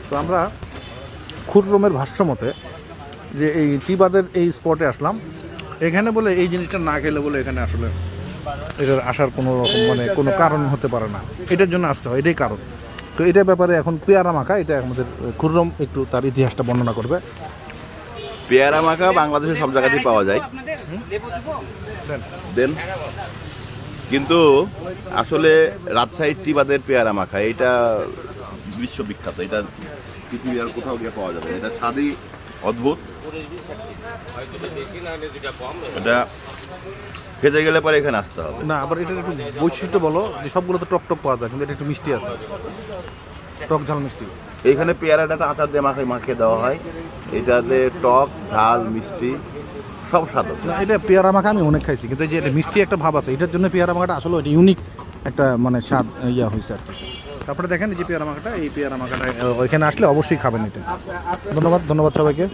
তো আমরা খুররমের ভাষ্য মতে যে এই টিবাদের এই স্পটে আসলাম, এখানে বলে এই জিনিসটা না খেলে বলে এখানে আসলে এটার আসার কোনো রকম মানে কোনো কারণ হতে পারে না, এটার জন্য আসতে হয়, এটাই কারণ। তো এটার ব্যাপারে এখন পেয়ারা মাখা, এটা আমাদের খুররম একটু তার ইতিহাসটা বর্ণনা করবে। পেয়ারা মাখা বাংলাদেশে সব জায়গাতেই পাওয়া যায়, দেন কিন্তু আসলে রাজশাহীর টিবাদের পেয়ারা মাখা এটা বিশ্ববিখ্যাত, এটা পৃথিবীর আর কোথাও গিয়ে পাওয়া যাবে। এটা স্বাদই অদ্ভুত, এটা খেতে গেলে পরে এখানে আসতে হবে। না আবার এটার একটু বৈশিষ্ট্য বলো, যে সবগুলো তো টক টক পাওয়া যায় কিন্তু এটা একটু মিষ্টি আছে, টক ঝাল মিষ্টি। এইখানে পেয়ারাটা আচার দিয়ে মাখিয়ে দেওয়া হয়, এটাতে টক ঝাল মিষ্টি সব স্বাদ আছে। না এটা পেয়ারা মাখা আমি অনেক খাইছি, কিন্তু এই যে এটা মিষ্টি একটা ভাব আছে, এটার জন্য পেয়ারা মাখাটা আসলে এটা ইউনিক একটা মানে স্বাদ ইয়া হয়েছে আর কি। তারপরে দেখেন এই যে পেয়ারা মাখাটা, এই পেয়ারা মাখাটা ওইখানে আসলে অবশ্যই খাবেন এটা। ধন্যবাদ সবাইকে।